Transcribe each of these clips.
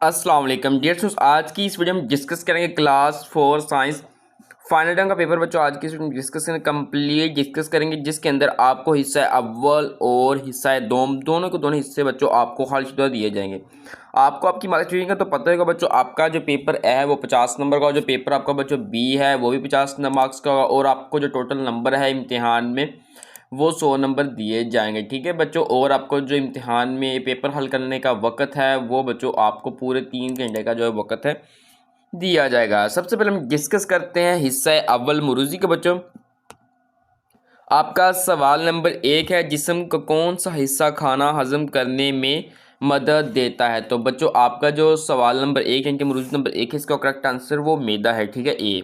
अस्सलाम वालेकुम dear students. आज की इस वीडियो में डिस्कस करेंगे क्लास 4 साइंस फाइनल टर्म का पेपर। बच्चों आज की इस वीडियो में डिस्कस करेंगे जिसके अंदर आपको हिस्सा अव्वल और हिस्सा दोनों के दोनों हिस्से बच्चों आपको हलशुदा दिए जाएंगे। आपको आपकी मार्क्स का तो पता होगा बच्चों, आपका जो पेपर है वो 50 नंबर का, जो पेपर आपका बच्चों बी है वो भी 50 मार्क्स का होगा, और आपको जो टोटल नंबर है इम्तिहान में वो 100 नंबर दिए जाएंगे। ठीक है बच्चों, और आपको जो इम्तिहान में पेपर हल करने का वक़्त है वो बच्चों आपको पूरे 3 घंटे का जो है वक़्त है दिया जाएगा। सबसे पहले हम डिस्कस करते हैं हिस्सा अव्वल मुरूज़ी का। बच्चों आपका सवाल नंबर 1 है, जिस्म का कौन सा हिस्सा खाना हजम करने में मदद देता है। तो बच्चों आपका जो सवाल नंबर 1 है, मुरूज़ी नंबर 1 है, इसका करेक्ट आंसर वो मैदा है। ठीक है, ए।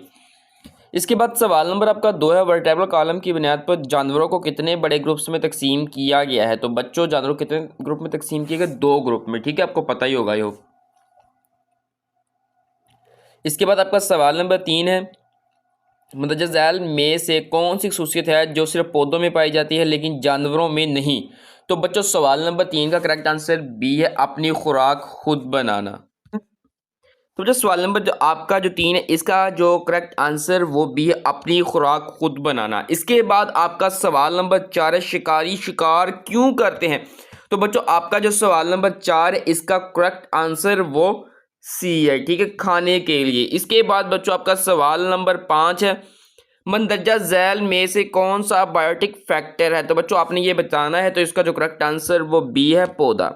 इसके बाद सवाल नंबर आपका 2 है, वर्टेब्रल कॉलम की बुनियाद पर जानवरों को कितने बड़े ग्रुप्स में तकसीम किया गया है। तो बच्चों जानवरों को कितने ग्रुप में तकसीम किया गया? 2 ग्रुप में। ठीक है, आपको पता ही होगा यो। इसके बाद आपका सवाल नंबर 3 है, मंदरजा झैल में से कौन सी खसूसियत है जो सिर्फ पौधों में पाई जाती है लेकिन जानवरों में नहीं। तो बच्चों सवाल नंबर 3 का करेक्ट आंसर बी है, अपनी खुराक खुद बनाना। तो जो सवाल नंबर जो आपका जो 3 है, इसका जो करेक्ट आंसर वो भी है, अपनी खुराक खुद बनाना। इसके बाद आपका सवाल नंबर 4 है, शिकारी शिकार क्यों करते हैं। तो बच्चों आपका जो सवाल नंबर 4 है, इसका करेक्ट आंसर वो सी है। ठीक है, खाने के लिए। इसके बाद बच्चों आपका सवाल नंबर 5 है, मंदरजा झैल में से कौन सा बायोटिक फैक्टर है। तो बच्चों आपने ये बताना है, तो इसका जो करेक्ट आंसर वो बी है, पौधा।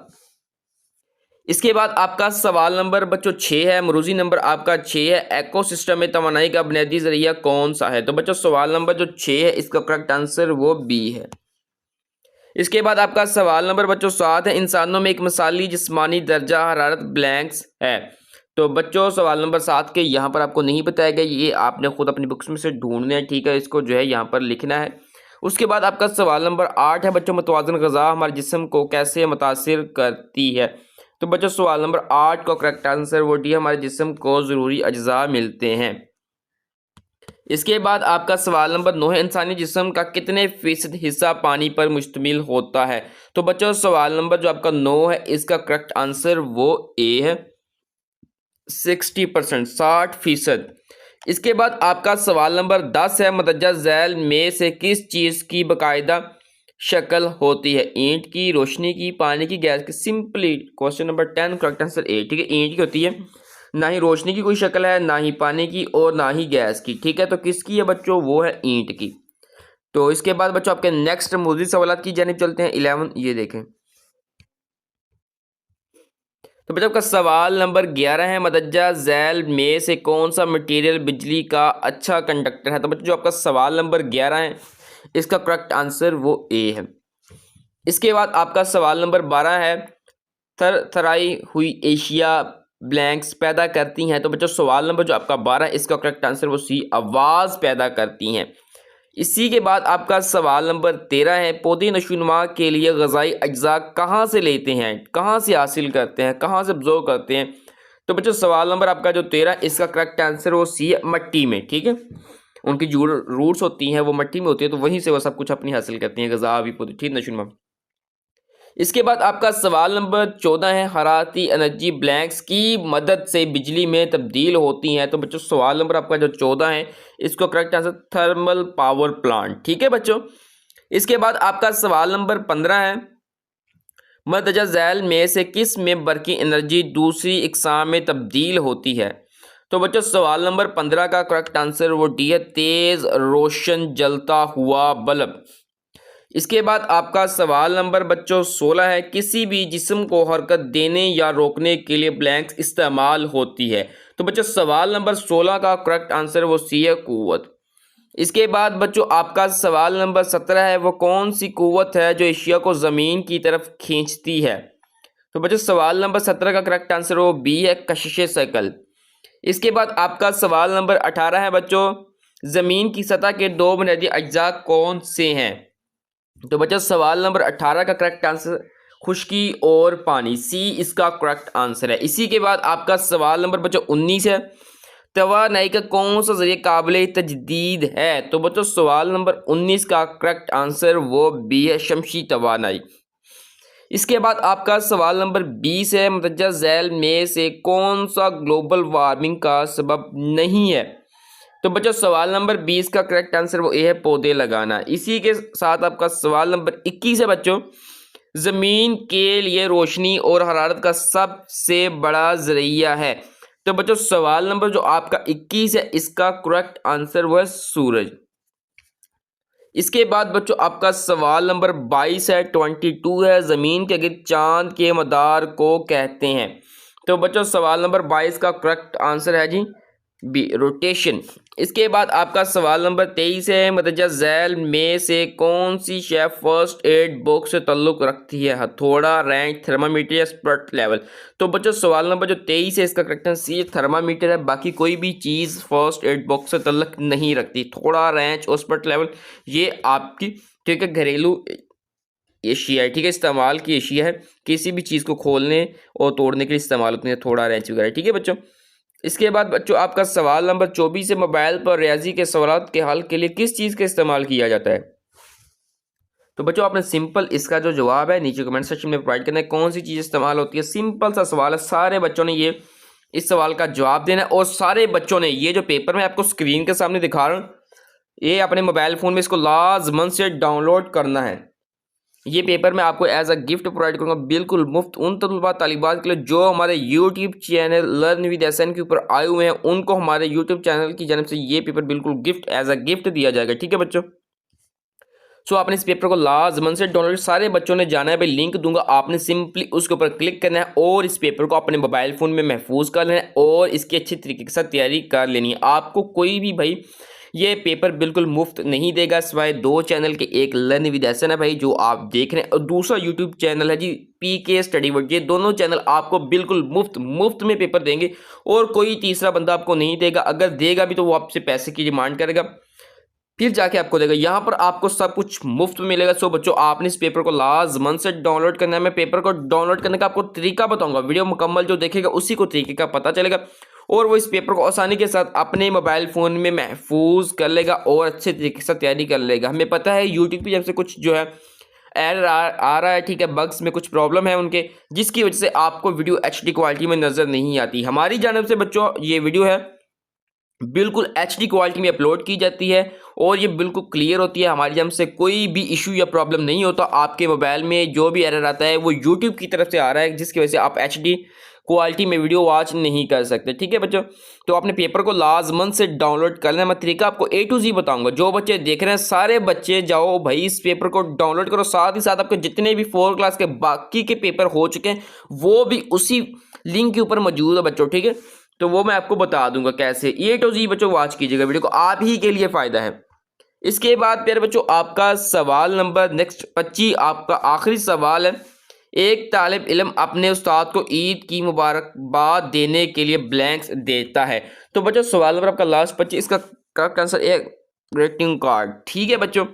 इसके बाद आपका सवाल नंबर बच्चों 6 है, मरूजी नंबर आपका 6 है, एकोसिस्टम में तवानाई का बुनियादी जरिया कौन सा है। तो बच्चों सवाल नंबर जो 6 है, इसका करेक्ट आंसर वो बी है। इसके बाद आपका सवाल नंबर बच्चों 7 है, इंसानों में एक मिसाली जिस्मानी दर्जा हरारत ब्लैंक्स है। तो बच्चों सवाल नंबर 7 के यहाँ पर आपको नहीं बताया गया, ये आपने खुद अपनी बुक्स में से ढूंढना है। ठीक है, इसको जो है यहाँ पर लिखना है। उसके बाद आपका सवाल नंबर 8 है बच्चों, मुतवाज़न ग़िज़ा हमारे जिस्म को कैसे मुतासिर करती है। तो बच्चों सवाल नंबर 8 का करेक्ट आंसर वो डी, हमारे जिस्म को ज़रूरी अज्जा मिलते हैं। इसके बाद आपका सवाल नंबर 9 है, इंसानी जिस्म का कितने फीसद हिस्सा पानी पर मुश्तमिल होता है। तो बच्चों सवाल नंबर जो आपका 9 है, इसका करेक्ट आंसर वो ए है, 60%, 60%। इसके बाद आपका सवाल नंबर 10 है, मदरजा झैल में से किस चीज़ की बाकायदा शक्ल होती है। ईंट की, रोशनी की, पानी की, गैस की। Simply question number 10 correct answer A. ठीक है, ईंट की होती है, ना ही रोशनी की कोई शक्ल है, ना ही पानी की, और ना ही गैस की। ठीक है, तो किसकी है बच्चों? वो है ईंट की। तो इसके बाद बच्चों आपके नेक्स्ट मौजूद सवालात की जानिब चलते हैं। 11 ये देखें। तो बच्चों आपका सवाल नंबर 11 है, मदरजा झैल में से कौन सा मटेरियल बिजली का अच्छा कंडक्टर है। तो बच्चों जो आपका सवाल नंबर 11 है, इसका करेक्ट आंसर वो ए है। इसके बाद आपका सवाल नंबर 12 है, थराई हुई एशिया ब्लैंक्स पैदा करती हैं। तो बच्चों सवाल नंबर जो आपका 12 है, इसका करेक्ट आंसर वो सी, आवाज़ पैदा करती हैं। इसी के बाद आपका सवाल नंबर 13 है, पौधे नशोनुमा के लिए ग़िज़ाई अज्जा कहाँ से लेते हैं, कहाँ से हासिल करते हैं, कहाँ से अब्ज़ॉर्ब करते हैं। तो बच्चों सवाल नंबर आपका जो 13, इसका करेक्ट आंसर वो सी है, मट्टी में। ठीक है, उनकी जो रूट्स होती हैं वो मट्टी में होती है, तो वहीं से वो सब कुछ अपनी हासिल करती हैं, ग़िज़ा भी पौधे। ठीक, नशोनुमा। इसके बाद आपका सवाल नंबर 14 है, हरारती एनर्जी ब्लैंक्स की मदद से बिजली में तब्दील होती हैं। तो बच्चों सवाल नंबर आपका जो 14 है, इसको correct answer thermal power plant. ठीक है बच्चों। इसके बाद आपका सवाल नंबर 15 है, मदरजा झैल में से किस मेंबर की एनर्जी दूसरी इकसाम में तब्दील होती है। तो बच्चों सवाल नंबर 15 का करेक्ट आंसर वो डी है, तेज़ रोशन जलता हुआ बल्ब। इसके बाद आपका सवाल नंबर बच्चों 16 है, किसी भी जिस्म को हरकत देने या रोकने के लिए ब्लैंक्स इस्तेमाल होती है। तो बच्चों सवाल नंबर 16 का करेक्ट आंसर वो सी है, कुव्वत। इसके बाद बच्चों आपका सवाल नंबर 17 है, वो कौन सी कुव्वत है जो एशिया को ज़मीन की तरफ खींचती है। तो बच्चों सवाल नंबर 17 का करेक्ट आंसर वो बी है, कशिश शकल। इसके बाद आपका सवाल नंबर 18 है बच्चों, ज़मीन की सतह के 2 बुनियादी अज्जा कौन से हैं। तो बच्चा सवाल नंबर 18 का करेक्ट आंसर खुश्की और पानी, सी इसका करेक्ट आंसर है। इसी के बाद आपका सवाल नंबर बच्चों 19 है, तवानाई का कौन सा जरिए काबिल तजदीद है। तो बच्चों सवाल नंबर 19 का करेक्ट आंसर वो बी है, शमसी तवानाई। इसके बाद आपका सवाल नंबर 20 है, मतदर्जा झैल में से कौन सा ग्लोबल वार्मिंग का सबब नहीं है? तो बच्चों सवाल नंबर 20 का करेक्ट आंसर वो ए है, पौधे लगाना। इसी के साथ आपका सवाल नंबर 21 है बच्चों, जमीन के लिए रोशनी और हरारत का सबसे बड़ा जरिया है। तो बच्चों सवाल नंबर जो आपका 21 है इसका करेक्ट आंसर वो है सूरज। इसके बाद बच्चों आपका सवाल नंबर 22 है, 22 है, जमीन के गिर्द चांद के मदार को कहते हैं। तो बच्चों सवाल नंबर 22 का करेक्ट आंसर है जी बी, रोटेशन। इसके बाद आपका सवाल नंबर 23 है, मतदर्जा झैल में से कौन सी शय फर्स्ट एड बॉक्स से ताल्लुक रखती है? हथौड़ा, रेंच, थर्मामीटर या स्पिरिट लेवल? तो बच्चों सवाल नंबर जो 23 है इसका करेक्ट आंसर सी थर्मामीटर है। बाकी कोई भी चीज़ फर्स्ट एड बॉक्स से ताल्लुक नहीं रखती। थोड़ा, रेंच और स्पिरिट लेवल ये आपकी ठीक है घरेलू एशिया है, ठीक है, इस्तेमाल की एशिया है, किसी भी चीज़ को खोलने और तोड़ने के लिए इस्तेमाल होती है थोड़ा, रेंच वगैरह, ठीक है बच्चों। इसके बाद बच्चों आपका सवाल नंबर 24 है, मोबाइल पर रियाजी के सवालात के हल के लिए किस चीज़ का इस्तेमाल किया जाता है? तो बच्चों आपने सिंपल इसका जो जवाब है नीचे कमेंट सेक्शन में प्रोवाइड करना है, कौन सी चीज़ इस्तेमाल होती है। सिंपल सा सवाल है, सारे बच्चों ने ये इस सवाल का जवाब देना है और सारे बच्चों ने ये जो पेपर मैं आपको स्क्रीन के सामने दिखा रहा हूँ ये अपने मोबाइल फ़ोन में इसको लाजमन से डाउनलोड करना है। ये पेपर मैं आपको एज अ गिफ्ट प्रोवाइड करूंगा बिल्कुल मुफ्त उन तलबा तालिबात के लिए जो हमारे YouTube channel learn with SN के ऊपर आए हुए हैं। उनको हमारे यूट्यूब चैनल की जानब से ये पेपर बिल्कुल गिफ्ट एज अ गिफ्ट दिया जाएगा, ठीक है बच्चों। सो आपने इस पेपर को लाजमन से डाउनलोड सारे बच्चों ने जाना है भाई, लिंक दूंगा, आपने सिंपली उसके ऊपर क्लिक करना है और इस पेपर को अपने मोबाइल फ़ोन में महफूज कर लेना है और इसकी अच्छी तरीके के साथ तैयारी कर लेनी है। आपको कोई भी भाई ये पेपर बिल्कुल मुफ्त नहीं देगा, सिवाय 2 चैनल के, एक लर्न विद एसएन है भाई जो आप देख रहे हैं और दूसरा यूट्यूब चैनल है जी पीके स्टडी वर्ल्ड। ये दोनों चैनल आपको बिल्कुल मुफ्त में पेपर देंगे और कोई तीसरा बंदा आपको नहीं देगा। अगर देगा भी तो वो आपसे पैसे की डिमांड करेगा, फिर जाके आपको देगा। यहाँ पर आपको सब कुछ मुफ्त में मिलेगा। सो बच्चों आपने इस पेपर को लाजमन से डाउनलोड करना है। मैं पेपर को डाउनलोड करने का आपको तरीका बताऊंगा, वीडियो मुकम्मल जो देखेगा उसी को तरीके का पता चलेगा और वो इस पेपर को आसानी के साथ अपने मोबाइल फ़ोन में महफूज कर लेगा और अच्छे तरीके से तैयारी कर लेगा। हमें पता है यूट्यूब पे जब से कुछ जो है एरर आ रहा है, ठीक है, बग्स में कुछ प्रॉब्लम है उनके, जिसकी वजह से आपको वीडियो HD क्वालिटी में नज़र नहीं आती। हमारी जानब से बच्चों ये वीडियो है बिल्कुल HD क्वालिटी में अपलोड की जाती है और ये बिल्कुल क्लियर होती है। हमारी जानब से कोई भी इशू या प्रॉब्लम नहीं होता। आपके मोबाइल में जो भी एरर आता है वो यूट्यूब की तरफ से आ रहा है, जिसकी वजह से आप HD क्वालिटी में वीडियो वॉच नहीं कर सकते, ठीक है बच्चों। तो आपने पेपर को लाजमन से डाउनलोड करना है। मैं तरीका आपको A to Z बताऊंगा। जो बच्चे देख रहे हैं सारे बच्चे जाओ भाई इस पेपर को डाउनलोड करो। साथ ही साथ आपके जितने भी 4 क्लास के बाकी के पेपर हो चुके हैं वो भी उसी लिंक के ऊपर मौजूद है बच्चों, ठीक है। तो वो मैं आपको बता दूंगा कैसे। A to Z बच्चों वॉच कीजिएगा वीडियो को, आप ही के लिए फ़ायदा है। इसके बाद प्यारे बच्चों आपका सवाल नंबर नेक्स्ट 25 आपका आखिरी सवाल है। एक तालिब इल्म अपने उस्ताद को ईद की मुबारकबाद देने के लिए ब्लैंक्स देता है। तो बच्चों सवाल नंबर आपका लास्ट 25 इसका करेक्ट आंसर है ग्रीटिंग कार्ड, ठीक है बच्चों।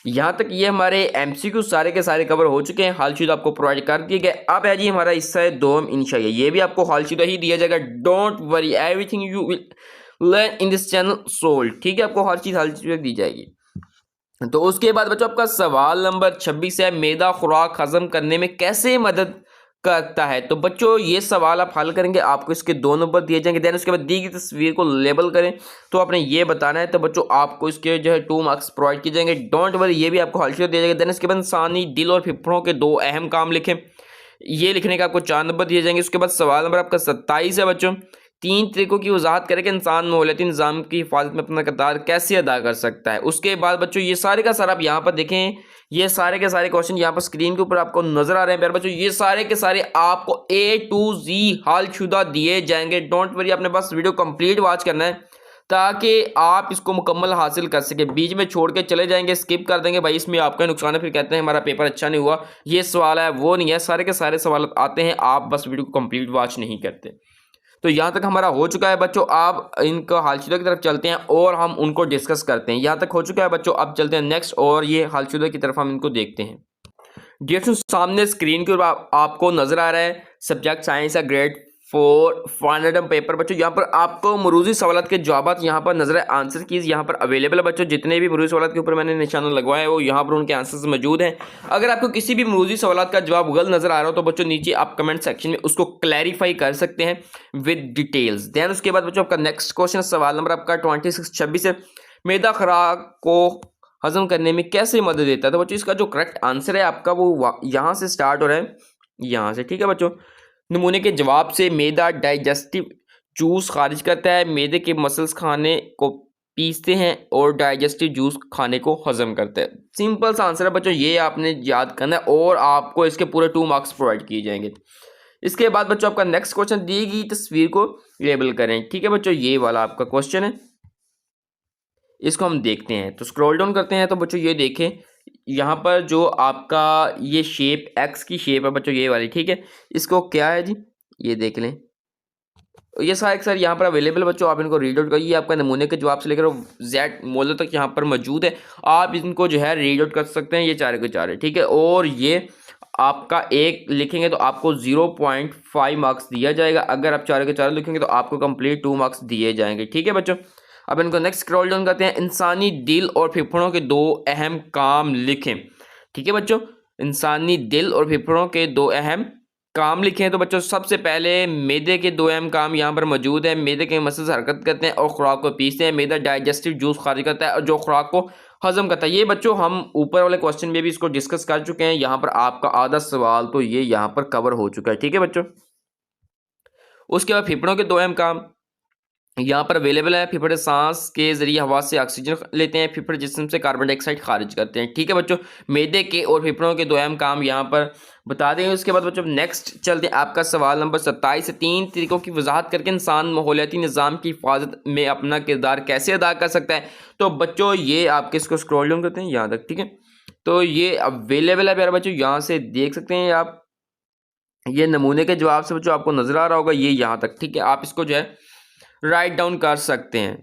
यहाँ तक ये हमारे MCQ सारे के सारे कवर हो चुके हैं, हालशुदा आपको प्रोवाइड कर दिए गए। अब है जी हमारा हिस्सा है दोम इंशाअल्लाह, ये भी आपको हालशुदा ही दिया जाएगा। Don't worry, everything you will learn in this channel sold, ठीक है, आपको हर चीज़ हालशुदा दी जाएगी। तो उसके बाद बच्चों आपका सवाल नंबर 26 है, मैदा खुराक हजम करने में कैसे मदद करता है? तो बच्चों ये सवाल आप हल करेंगे, आपको इसके 2 नंबर दिए जाएंगे। देन उसके बाद दी गई तस्वीर को लेबल करें, तो आपने ये बताना है। तो बच्चों आपको इसके जो है 2 मार्क्स प्रोवाइड किए जाएंगे। डोंट वरी, ये भी आपको हल्के दिया जाएगा। देन उसके बाद इंसानी दिल और फेफड़ों के 2 अहम काम लिखें, ये लिखने का आपको 4 नंबर दिए जाएंगे। उसके बाद सवाल नंबर आपका 27 है बच्चों, 3 तरीकों की वजाहत करें कि इंसान माहौलियाती निज़ाम की हिफाजत में अपना किरदार कैसे अदा कर सकता है। उसके बाद बच्चों ये सारे का सारा आप यहाँ पर देखें, ये सारे के सारे क्वेश्चन यहाँ पर स्क्रीन के ऊपर आपको नजर आ रहे हैं प्यारे बच्चों। ये सारे के सारे आपको A to Z हालशुदा दिए जाएंगे। डोंट वरी, आपने बस वीडियो कंप्लीट वॉच करना है ताकि आप इसको मुकम्मल हासिल कर सके। बीच में छोड़ के चले जाएंगे, स्किप कर देंगे भाई, इसमें आपका नुकसान है, फिर कहते हैं हमारा पेपर अच्छा नहीं हुआ। ये सवाल है वो नहीं है, सारे के सारे सवाल आते हैं, आप बस वीडियो को कंप्लीट वॉच नहीं करते। तो यहाँ तक हमारा हो चुका है बच्चों। आप इनका हालशुदा की तरफ चलते हैं और हम उनको डिस्कस करते हैं। यहाँ तक हो चुका है बच्चों, अब चलते हैं नेक्स्ट और ये हालशुदा की तरफ हम इनको देखते हैं। डियर सामने स्क्रीन के ऊपर आपको नजर आ रहा है सब्जेक्ट साइंस है grade for final term paper. बच्चों यहाँ पर आपको मरूजी सवालत के जवाब यहाँ पर नजर है, आंसर कीज यहाँ पर अवेलेबल है। बच्चों जितने भी मरूजी सवालत के ऊपर मैंने निशाना लगवाया है वो यहाँ पर उनके आंसर्स मौजूद हैं। अगर आपको किसी भी मरूजी सवालत का जवाब गलत नजर आ रहा हो तो बच्चों नीचे आप कमेंट सेक्शन में उसको क्लैरिफाई कर सकते हैं विद डिटेल्स। देन उसके बाद बच्चों आपका नेक्स्ट क्वेश्चन सवाल नंबर आपका 26 है, मैदा खुराक को हजम करने में कैसे मदद देता है। तो बच्चों इसका जो करेक्ट आंसर है आपका वो यहाँ से स्टार्ट हो रहा है, यहाँ से, ठीक है बच्चों। नमूने के जवाब से मैदा डाइजेस्टिव जूस खारिज करता है, मैदे के मसल्स खाने को पीसते हैं और डाइजेस्टिव जूस खाने को हजम करता है। सिंपल सा आंसर है बच्चों, ये आपने याद करना है और आपको इसके पूरे 2 मार्क्स प्रोवाइड किए जाएंगे। इसके बाद बच्चों आपका नेक्स्ट क्वेश्चन, दी गई तस्वीर को लेबल करें। ठीक है बच्चों, ये वाला आपका क्वेश्चन है, इसको हम देखते हैं। तो स्क्रॉल डाउन करते हैं तो बच्चों ये देखें, यहाँ पर जो आपका ये शेप एक्स की शेप है बच्चों, ये वाली, ठीक है। इसको क्या है जी, ये देख लें, ये सारे सर यहाँ पर अवेलेबल बच्चों, आप इनको रीड आउट करिए। आपका नमूने के जवाब से लेकर जेड मोल तक यहाँ पर मौजूद है, आप इनको जो है रीड आउट कर सकते हैं। ये चारे के चारे, ठीक है। और ये आपका एक लिखेंगे तो आपको 0.5 मार्क्स दिया जाएगा, अगर आप चारे के चारे लिखेंगे तो आपको कंप्लीट 2 मार्क्स दिए जाएंगे, ठीक है बच्चों। अब इनको नेक्स्ट स्क्रॉल डाउन करते हैं। इंसानी दिल और फेफड़ों के 2 अहम काम लिखें, ठीक है बच्चों। इंसानी दिल और फेफड़ों के 2 अहम काम लिखे हैं। तो बच्चों सबसे पहले मैदे के 2 अहम काम यहाँ पर मौजूद है। मैदे के मसल्स हरकत करते हैं और खुराक को पीसते हैं। मैदा डाइजेस्टिव जूस खारिज करता है और जो खुराक को हजम करता है। ये बच्चों हम ऊपर वाले क्वेश्चन में भी इसको डिस्कस कर चुके हैं। यहाँ पर आपका आधा सवाल तो ये यहाँ पर कवर हो चुका है, ठीक है बच्चों। उसके बाद फेफड़ों के 2 अहम काम यहाँ पर अवेलेबल है। फेफड़े सांस के जरिए हवा से ऑक्सीजन लेते हैं, फेफड़े जिस्म से कार्बन डाइऑक्साइड खारिज करते हैं, ठीक है बच्चों। मैदे के और फेफड़ों के 2 अहम काम यहाँ पर बता देंगे। उसके बाद बच्चों नेक्स्ट चलते हैं आपका सवाल नंबर 27 से 3 तरीकों की वजाहत करके इंसान माहौलियाती निज़ाम की हिफाजत में अपना किरदार कैसे अदा कर सकता है। तो बच्चों ये आपके इसको स्क्रॉल डाउन करते हैं यहाँ तक, ठीक है। तो ये अवेलेबल है प्यारे बच्चों, यहाँ से देख सकते हैं आप। ये नमूने के जवाब से बच्चों आपको नजर आ रहा होगा, ये यहाँ तक, ठीक है। आप इसको जो है राइट डाउन कर सकते हैं।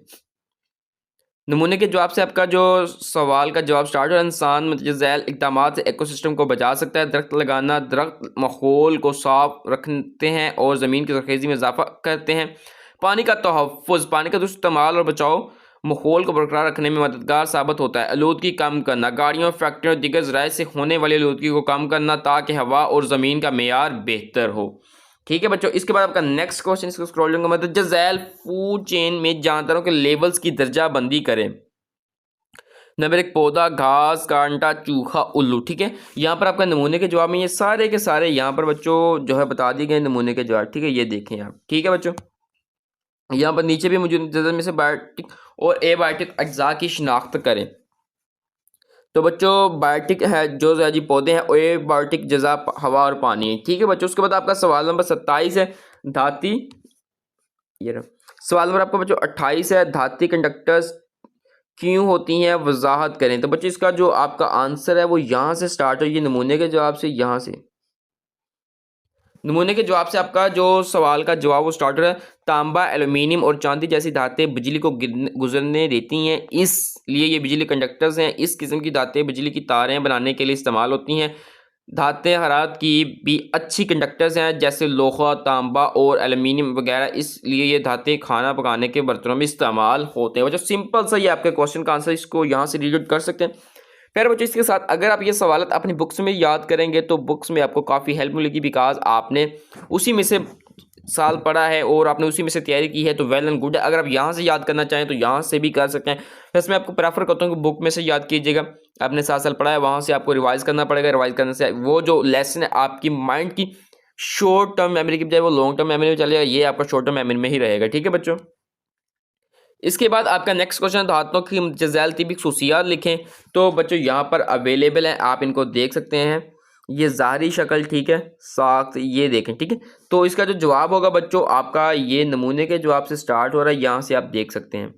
नमूने के जवाब से आपका जो सवाल का जवाब स्टार्ट हो, इंसान मुतज़ैल इक़दामात से इकोसिस्टम को बचा सकता है। दरख्त लगाना, दरख्त माहौल को साफ रखते हैं और ज़मीन की ज़रख़ेज़ी में इजाफा करते हैं। पानी का तहफ़्फ़ुज़, पानी का दुरुस्त इस्तेमाल और बचाव माहौल को बरकरार रखने में मददगार साबित होता है। आलूदगी कम करना, गाड़ियों, फैक्ट्रियों और दीगर ज़राए से होने वाली आलूदगी को कम करना ताकि हवा और ज़मीन का मेयार बेहतर हो, ठीक है बच्चों। इसके बाद आपका नेक्स्ट क्वेश्चन, इसको स्क्रॉल डाउन मतलब जज़ैल फूड चेन में जानदारों के लेवल्स की दर्जा बंदी करें। नंबर 1 पौधा, घास, कांटा, चूहा, उल्लू, ठीक है। यहाँ पर आपका नमूने के जवाब में ये सारे के सारे यहाँ पर बच्चों जो है बता दिए गए नमूने के जवाब, ठीक है। ये देखें आप, ठीक है बच्चों। यहाँ पर नीचे भी मुझे जज़र में से बायोटिक और एबायोटिक अज्जा की शिनाख्त करें। तो बच्चों बायोटिक है जो जी पौधे हैं और एबायोटिक जज़ा हवा और पानी है, ठीक है बच्चों। उसके बाद आपका सवाल नंबर 27 है, धाती, ये रहा। सवाल नंबर आपका बच्चों 28 है, धाती कंडक्टर्स क्यों होती हैं, वजाहत करें। तो बच्चों इसका जो आपका आंसर है वो यहाँ से स्टार्ट हो, ये नमूने के जवाब से, यहाँ से नमूने के जवाब से आपका जो सवाल का जवाब वो स्टार्ट हो रहा है। तांबा, एल्यूमिनियम और चांदी जैसी धातें बिजली को गुजरने देती हैं, इसलिए ये बिजली कंडक्टर्स हैं। इस किस्म की धातें बिजली की तारें बनाने के लिए इस्तेमाल होती हैं। धातें हरारत की भी अच्छी कंडक्टर्स हैं, जैसे लोहा, तांबा और एल्यूमिनियम वगैरह, इसलिए ये धातें खाना पकाने के बर्तनों में इस्तेमाल होते हैं। बच्चों सिंपल सा ये आपके क्वेश्चन का आंसर, इसको यहाँ से रीड आउट कर सकते हैं। फिर बच्चों इसके साथ अगर आप ये सवाल अपनी बुक्स में याद करेंगे तो बुक्स में आपको काफ़ी हेल्प मिलेगी, बिकॉज आपने उसी में से साल पढ़ा है और आपने उसी में से तैयारी की है, तो वेल एंड गुड है। अगर आप यहाँ से याद करना चाहें तो यहाँ से भी कर सकते हैं। वैसे मैं आपको प्रेफर करता हूँ कि बुक में से याद कीजिएगा। आपने 7 साल पढ़ा है, वहाँ से आपको रिवाइज़ करना पड़ेगा। रिवाइज़ करने से वो जो लेसन है आपकी माइंड की शॉर्ट टर्म मेमोरी की बजाय वो लॉन्ग टर्म मेमोरी में चलेगा, ये आपका शॉर्ट टर्म मेमोरी में ही रहेगा, ठीक है बच्चों। इसके बाद आपका नेक्स्ट क्वेश्चन, धातुओं की जज़ैल तिबी खुसूसियात लिखें। तो बच्चों यहाँ पर अवेलेबल हैं, आप इनको देख सकते हैं। ये ज़ाहरी शक्ल, ठीक है, साख्त, ये देखें, ठीक है। तो इसका जो जवाब होगा बच्चों आपका ये नमूने के जवाब से स्टार्ट हो रहा है, यहाँ से आप देख सकते हैं।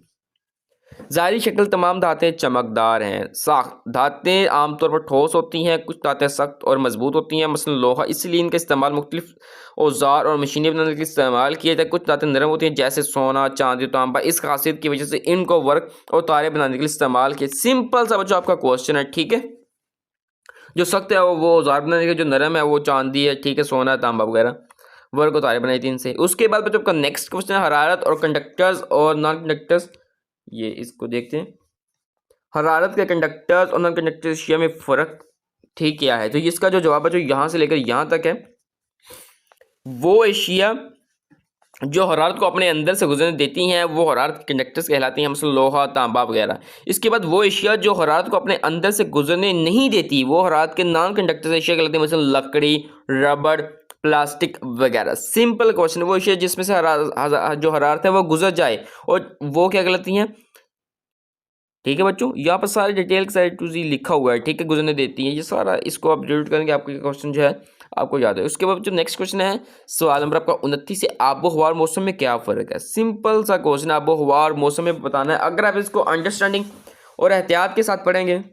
ज़ाहरी शक्ल तमाम धातें चमकदार हैं। साख्त धातें आमतौर पर ठोस होती हैं, कुछ धातें सख्त और मजबूत होती हैं, मसलन लोहा, इसलिए इनका इस्तेमाल मुख्तलिफ औजार और मशीनें बनाने के लिए इस्तेमाल किया जाता है। कुछ धातें नरम होती हैं जैसे सोना, चांदी, तांबा, इस खासियत की वजह से इनको वर्क और तारे बनाने के लिए इस्तेमाल किया। सिंपल सा बच्चों आपका क्वेश्चन है, ठीक है। जो सख्त है वो औजार बनाने के, जो नरम है वो चांदी है, ठीक है, सोना, तांबा वगैरह वर्ग और तारे बनाए 3 से। उसके बाद बच्चों का नेक्स्ट क्वेश्चन है हरारत और कंडक्टर्स और नॉन कंडक्टर्स। ये इसको देखते हैं, हरारत के कंडक्टर्स और नॉन कंडक्टर्स एशिया में फ़र्क ठीक क्या है। तो इसका जो जवाब है जो यहाँ से लेकर यहाँ तक है, वो एशिया जो हरारत को अपने अंदर से गुजरने देती हैं वो हरारत कंडक्टर्स कहलाती हैं, मतलब लोहा, तांबा वगैरह। इसके बाद वो एशिया जो हरारत को अपने अंदर से गुजरने नहीं देती वो हरारत के नॉन कंडक्टर्स एशिया कहलाती हैं, मतलब लकड़ी, रबड़, प्लास्टिक वगैरह। सिंपल क्वेश्चन, वो एशिया जिसमें से जो हरारत है वो गुजर जाए और वो क्या कहलाती हैं। ठीक है बच्चों, यहाँ पर सारी डिटेल सारी टू जी लिखा हुआ है, ठीक है, गुजरने देती है। ये सारा इसको आप डिलीट करेंगे, आपका क्वेश्चन जो है आपको याद है। उसके बाद जो नेक्स्ट क्वेश्चन है सवाल नंबर आपका 29 से, आबो हवा और मौसम में क्या फ़र्क है। सिंपल सा क्वेश्चन, आबो हवा और मौसम में बताना है। अगर आप इसको अंडरस्टैंडिंग और एहतियात के साथ पढ़ेंगे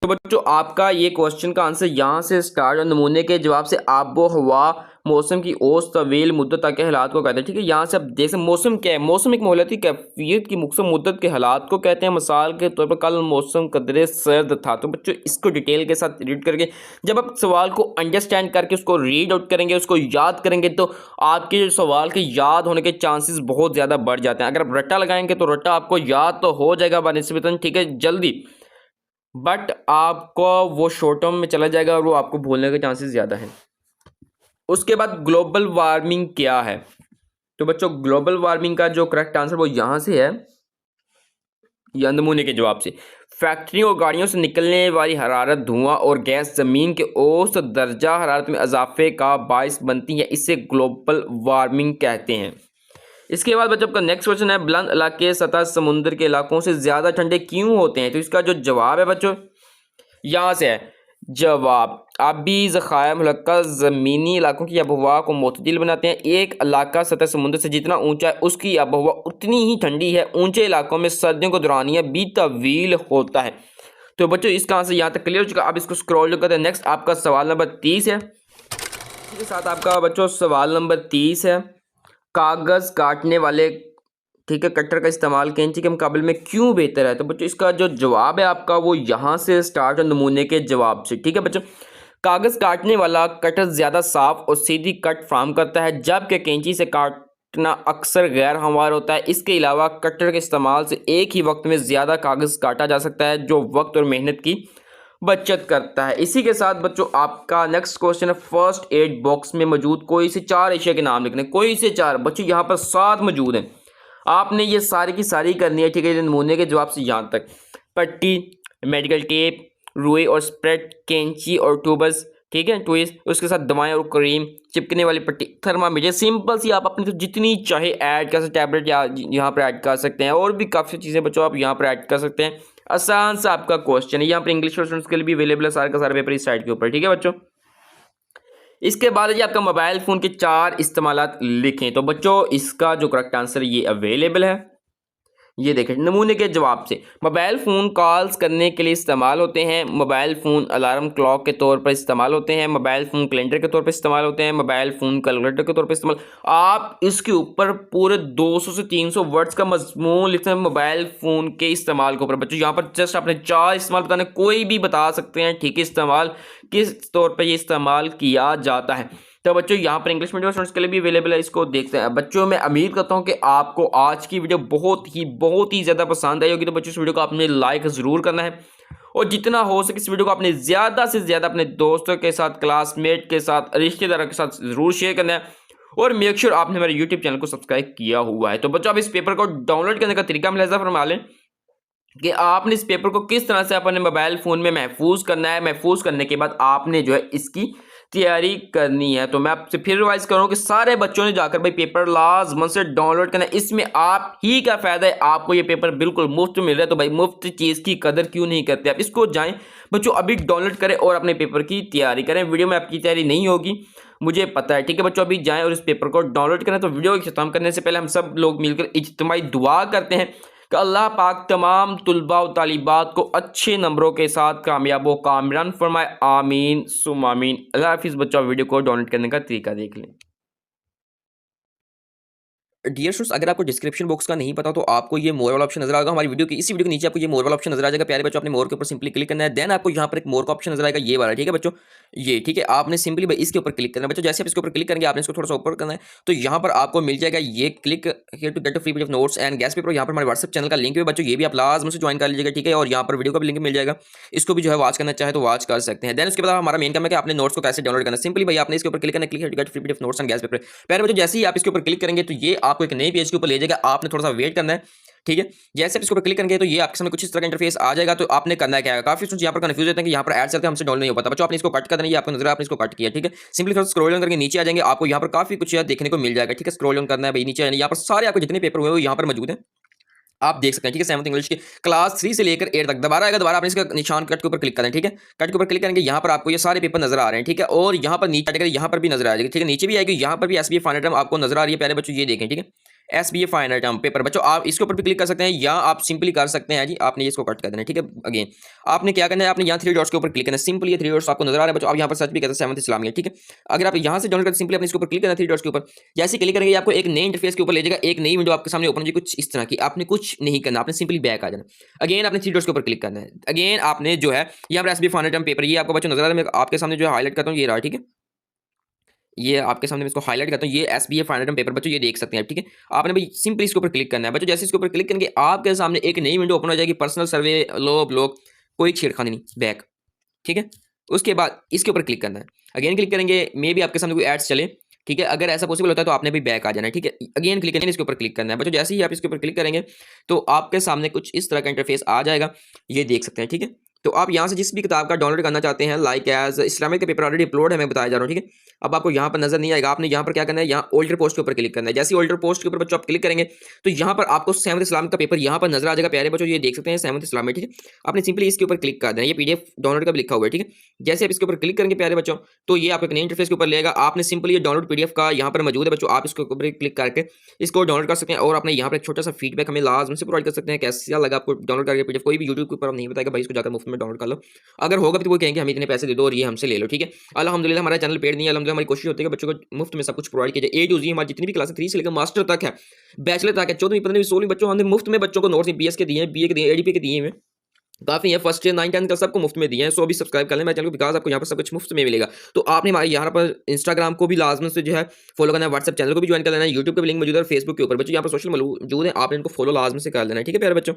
तो बच्चों आपका ये क्वेश्चन का आंसर यहाँ से स्टार्ट और नमूने के जवाब से आबो हवा मौसम की औसत तवील मुद्दत तक के हालात को कहते हैं। ठीक है, यहाँ से आप देख सकते मौसम क्या है। मौसम एक माहौलियाती कैफियत की मुख्तसर मुद्दत के हालात को कहते हैं। मिसाल के तौर पर कल मौसम कदरे सर्द था। तो बच्चों इसको डिटेल के साथ रीड करके जब आप सवाल को अंडरस्टैंड करके उसको रीड आउट करेंगे, उसको याद करेंगे, तो आपके जो सवाल के याद होने के चांसेस बहुत ज़्यादा बढ़ जाते हैं। अगर आप रट्टा लगाएंगे तो रट्टा आपको याद तो हो जाएगा बनिस्बतन, ठीक है, जल्दी, बट आपको वो शॉर्ट टर्म में चला जाएगा और वो आपको भूलने के चांसेस ज़्यादा हैं। उसके बाद ग्लोबल वार्मिंग क्या है। तो बच्चों ग्लोबल वार्मिंग का जो करेक्ट आंसर वो यहाँ से है, या नमूने के जवाब से, फैक्ट्रियों और गाड़ियों से निकलने वाली हरारत, धुआं और गैस ज़मीन के औसत दर्जा हरारत में इजाफे का बायस बनती है, इससे ग्लोबल वार्मिंग कहते हैं। इसके बाद बच्चों का नेक्स्ट क्वेश्चन है बुलंद इलाके सतह समुद्र के इलाकों से ज़्यादा ठंडे क्यों होते हैं। तो इसका जो जवाब है बच्चों यहाँ से है जवाब, आबी ज़खायर मुल्का ज़मीनी इलाकों की आबोहवा को मुतदिल बनाते हैं। एक इलाका सतह समुद्र से जितना ऊंचा है उसकी आबोहवा उतनी ही ठंडी है। ऊंचे इलाकों में सर्दियों को दौरानिया भी तवील होता है। तो बच्चों इसका आंसर यहाँ तक क्लियर हो चुका। अब इसको स्क्रॉल करते हैं, नेक्स्ट आपका सवाल नंबर 30 है। इसके साथ आपका बच्चों सवाल नंबर 30 है, कागज़ काटने वाले, ठीक है, कटर का इस्तेमाल कैंची के मुकाबले में क्यों बेहतर है। तो बच्चों इसका जो जवाब है आपका वो यहाँ से स्टार्ट है नमूने के जवाब से। ठीक है बच्चों, कागज़ काटने वाला कटर ज़्यादा साफ और सीधी कट फ्राहम करता है, जबकि कैंची से काटना अक्सर गैर हमवार होता है। इसके अलावा कटर के इस्तेमाल से एक ही वक्त में ज़्यादा कागज़ काटा जा सकता है, जो वक्त और मेहनत की बचत करता है। इसी के साथ बच्चों आपका नेक्स्ट क्वेश्चन है, फर्स्ट एड बॉक्स में मौजूद कोई से 4 एशिया के नाम लिखने। कोई से 4 बच्चों यहाँ पर 7 मौजूद हैं, आपने ये सारी की सारी करनी है। ठीक है, नमूने के जवाब से यहाँ तक, पट्टी, मेडिकल टेप, रुई और स्प्रेड, कैंची और ट्यूबस, ठीक है, ट्विस्ट, उसके साथ दवाएं और क्रीम, चिपकने वाली पट्टी, थर्मामीटर। सिंपल सी आप अपनी तो जितनी चाहे ऐड कर सकते हैं, टैबलेट यहाँ पर ऐड कर सकते हैं, और भी काफ़ी चीज़ें बच्चों आप यहाँ पर ऐड कर सकते हैं। आसान सा आपका क्वेश्चन है, यहाँ पर इंग्लिश स्टूडेंट्स के लिए भी अवेलेबल है सारे का सारा पेपर इस साइड के ऊपर। ठीक है बच्चों, इसके बाद जी आपका मोबाइल फ़ोन के 4 इस्तेमालात लिखें। तो बच्चों इसका जो करेक्ट आंसर ये अवेलेबल है, ये देखें नमूने के जवाब से। मोबाइल फ़ोन कॉल्स करने के लिए इस्तेमाल होते हैं, मोबाइल फ़ोन अलार्म क्लॉक के तौर पर इस्तेमाल होते हैं, मोबाइल फ़ोन कैलेंडर के तौर पर इस्तेमाल होते हैं, मोबाइल फ़ोन कैलकुलेटर के तौर पर इस्तेमाल। आप इसके ऊपर पूरे 200 से 300 वर्ड्स का मजमून लिखते हैं मोबाइल फ़ोन के इस्तेमाल के ऊपर। बच्चों यहाँ पर जस्ट आपने 4 इस्तेमाल बताने, कोई भी बता सकते हैं, ठीक है, इस्तेमाल किस तौर पर ये इस्तेमाल किया जाता है। तो बच्चों यहाँ पर इंग्लिश मीडियम स्टूडेंट्स के लिए भी अवेलेबल है, इसको देखते हैं। बच्चों मैं उम्मीद करता हूँ कि आपको आज की वीडियो बहुत ही ज़्यादा पसंद आई होगी। तो बच्चों इस वीडियो को आपने लाइक ज़रूर करना है, और जितना हो सके इस वीडियो को आपने ज़्यादा से ज़्यादा अपने दोस्तों के साथ, क्लासमेट के साथ, रिश्तेदारों के साथ ज़रूर शेयर करना है, और मेक श्योर आपने मेरे यूट्यूब चैनल को सब्सक्राइब किया हुआ है। तो बच्चों आप इस पेपर को डाउनलोड करने का तरीका मुलाहिज़ा फरमा लें कि आपने इस पेपर को किस तरह से अपने मोबाइल फ़ोन में महफूज करना है। महफूज करने के बाद आपने जो है इसकी तैयारी करनी है। तो मैं आपसे फिर रिवाइज करूँ कि सारे बच्चों ने जाकर भाई पेपर लाजमन से डाउनलोड करना है। इसमें आप ही का फ़ायदा है, आपको ये पेपर बिल्कुल मुफ्त मिल रहा है, तो भाई मुफ्त चीज़ की कदर क्यों नहीं करते आप। इसको जाएँ बच्चों अभी डाउनलोड करें और अपने पेपर की तैयारी करें। वीडियो में आपकी तैयारी नहीं होगी, मुझे पता है, ठीक है बच्चों, अभी जाएँ और इस पेपर को डाउनलोड करें। तो वीडियो को ख़त्म करने से पहले हम सब लोग मिलकर इज्तिमाई दुआ करते हैं कि अल्लाह पाक तमाम तुलबा और तालिबात को अच्छे नंबरों के साथ कामयाब व कामरान फरमाए। आमीन सुम आमीन। अल्लाह हाफिज़ बच्चों, वीडियो को डाउनलोड करने का तरीका देख लें। डियर स्टूडेंट्स, अगर आपको डिस्क्रिप्शन बॉक्स का नहीं पता तो आपको ये मोर वाला ऑप्शन नजर आएगा हमारी वीडियो के, इसी वीडियो के नीचे आपको ये मोर वाला ऑप्शन नजर आ जाएगा। प्यारे बच्चों, आपने मोर के ऊपर सिंपली क्लिक करना है, देन आपको यहाँ पर एक मोर का ऑप्शन नजर आएगा, ये वाला, ठीक है बच्चों, ये ठीक है। आपने सिंपली भाई इसके ऊपर क्लिक करना है बच्चों। जैसे आप इसके ऊपर क्लिक करेंगे, आपने इसको थोड़ा सा ऊपर करना है, तो यहाँ पर आपको मिल जाएगा ये click here to get free PDF notes and guess paper. यहाँ पर हमारे व्हाट्सएप चैनल का लिंक है बच्चों, ये भी आप लाजमी से ज्वाइन कर लीजिएगा, ठीक है। और यहाँ पर वीडियो का भी लिंक मिल जाएगा, इसको भी जो है वॉच करना चाहे तो वॉच कर सकते हैं। देन उसके बाद हमारा मेन काम है कि आपने नोट्स को कैसे डाउनलोड करना है। सिंपली भाई आपने इसके ऊपर क्लिक करना है, click here to get free PDF notes and guess paper. प्यारे बच्चों, जैसे ही आप इसके ऊपर क्लिक करेंगे तो ये आपको एक नए पेज के ऊपर ले जाएगा, आपने थोड़ा सा वेट करना है, ठीक है। जैसे आप इसके ऊपर क्लिक करेंगे तो ये आपके सामने कुछ इस तरह का इंटरफेस आ जाएगा। तो आपने करना है क्या है, काफी स्टूडेंट्स यहाँ पर कंफ्यूज होते हैं कि यहाँ पर ऐड चलते हैं, हमसे डाउनलोड नहीं हो पाता। बच्चों आपने इसको कट कर देना, ये आपको नजर आपने इसको कट किया, ठीक है। सिंपली थोड़ा स्क्रॉल डाउन करके नीचे आ जाएंगे, आपको यहाँ पर काफी कुछ देखने को मिल जाएगा, ठीक है। स्क्रॉल डाउन करना है भाई, नीचे आना, यहाँ पर सारे आपको जितने पेपर हुए वो यहाँ पर मौजूद हैं, आप देख सकते हैं, ठीक है। 7th इंग्लिश के क्लास 3 से लेकर 8 तक दोबारा आएगा, दोबारा आपने इसका निशान कट के ऊपर क्लिक करना है, ठीक है। कट के ऊपर क्लिक करेंगे, यहाँ पर आपको ये सारे पेपर नजर आ रहे हैं, ठीक है। और यहाँ पर नीचे कैटेगरी यहाँ पर भी नजर आ जाएगी, ठीक है। नीचे भी आएगी, यहाँ पर भी एसबीए फाइनल टर्म आपको नजर आ रही है, प्यारे बच्चों ये देखें, ठीक है। एसबीए फाइनल टर्म पेपर बच्चों, आप इसके ऊपर भी क्लिक कर सकते हैं या आप सिंपली कर सकते हैं जी, आपने इसको कट कर देना है, ठीक है। अगेन आपने क्या करना है, आपने यहाँ 3 डॉट्स के ऊपर क्लिक करना है, सिंपली ये 3 डॉट्स आपको नजर आ रहे हैं बच्चों। आप यहाँ पर सर्च भी करते हैं 7th इस्लामिया, ठीक है। अगर आप यहाँ से डाउनलोड करते सिंपली अपने इसके ऊपर क्लिक करना है 3 डॉट्स के ऊपर, जैसे क्लिक करेंगे आपको एक नए इंटरफेस के ऊपर ले जाएगा, एक नई विंडो आपके सामने ओपन होगी कुछ इस तरह की। आपने कुछ नहीं करना, आपने सिंपली बैक आ जाना, अगेन आपने 3 डॉट्स के ऊपर क्लिक करना है, अगेन आपने जो है यहाँ पर एसबीए फाइनल टर्म पेपर, ये आपको बच्चों नजर आ रहा है, मैं आपके सामने जो है हाईलाइट करता हूँ, ये रहा, ठीक है। ये आपके सामने मैं इसको हाईलाइट करता हूँ, ये एसबीए फाइनल टर्म पेपर बच्चों, ये देख सकते हैं आप, ठीक है। आपने भाई सिंपली इसके ऊपर क्लिक करना है बच्चों। जैसे इसके ऊपर क्लिक करेंगे आपके सामने एक नई विंडो ओपन हो जाएगी, पर्सनल सर्वे लो ब्लॉक, कोई छेड़खानी नहीं, बैक, ठीक है। उसके बाद इसके ऊपर क्लिक करना है, अगेन क्लिक करेंगे, मे भी आपके सामने कोई एड्स चले, ठीक है। अगर ऐसा पॉसिबल होता है तो आपने भी बैक आ जाना है, ठीक है। अगेन क्लिक करेंगे, इसके ऊपर क्लिक करना है बच्चों। जैसे ही आप इसके ऊपर क्लिक करेंगे तो आपके सामने कुछ इस तरह का इंटरफेस आ जाएगा, ये देख सकते हैं, ठीक है। तो आप यहाँ से जिस भी किताब का डाउनलोड करना चाहते हैं, लाइक एज इस्लामिक का पेपर ऑलरेडी अपलोड है, मैं बताया जा रहा हूँ, ठीक है। अब आपको यहाँ पर नजर नहीं आएगा, आपने यहाँ पर क्या करना है, यहाँ ओल्डर पोस्ट के ऊपर क्लिक करना है। जैसे ओल्डर पोस्ट के ऊपर बच्चों आप क्लिक करेंगे तो यहाँ पर आपको 7th इस्लामिक का पेपर यहाँ पर नजर आ जाएगा, प्यारे बच्चों ये देख सकते हैं 7th इस्लामिक, ठीक है। आपने सिंपली इसके ऊपर क्लिक कर देना, ये पीडीएफ डाउनलोड का भी लिखा हुआ है, ठीक है। जैसे आप इसके ऊपर क्लिक करेंगे प्यारे बच्चों तो ये आपको एक नए इंटरफेस के ऊपर लेगा, आपने सिंपली ये डाउनलोड पीडीएफ का यहाँ पर मौजूद है बच्चों, आप इसके ऊपर क्लिक करके इसको डाउनलोड कर सकते हैं। और अपने यहाँ पर एक छोटा सा फीडबैक हमें लाजमी से प्रोवाइड कर सकते हैं, कैसा लगा आपको डाउनलोड करके पीडीएफ। कोई भी यूट्यूब के ऊपर हम नहीं बताएगा भाई इसको जाकर मुफ्त में डाउनलोड कर लो, अगर होगा तो वो कहेंगे हमें इतने पैसे दे दो और ये हमसे ले लो, ठीक है। अल्हम्दुलिल्लाह हमारा चैनल पेड नहीं है, अल्हम्दुलिल्लाह हमारी कोशिश होती है कि बच्चों को मुफ्त में सब कुछ प्रोवाइड किया जाए। A to Z हमारी जितनी भी क्लास 3 से लेकर मास्टर तक है, बैचलर तक है, 14वीं 15वीं 16वीं बच्चों हमने मुफ्त में बच्चों को नोट्स BS के दिए हैं, BA के दिए हैं, ADP के दिए हैं, काफी है। फर्स्ट ईयर 9 10 का सबको मुफ्त में दिए हैं। सो अभी सब्सक्राइब कर लें मेरे चैनल को, बिकॉज आपको यहाँ पर सब कुछ मुफ्त में मिलेगा। तो आपने हमारे यहाँ पर इंस्टाग्राम को भी लाजमी से जो है फॉलो करना है, व्हाट्सएप चैनल को भी ज्वाइन कर लेना है, यूट्यूब का भी लिंक मौजूद है और फेसबुक के ऊपर बच्चों यहाँ पर सोशल मौजूद है, आपने इनको फॉलो लाजमी से कर लेना है, ठीक है प्यारे बच्चों।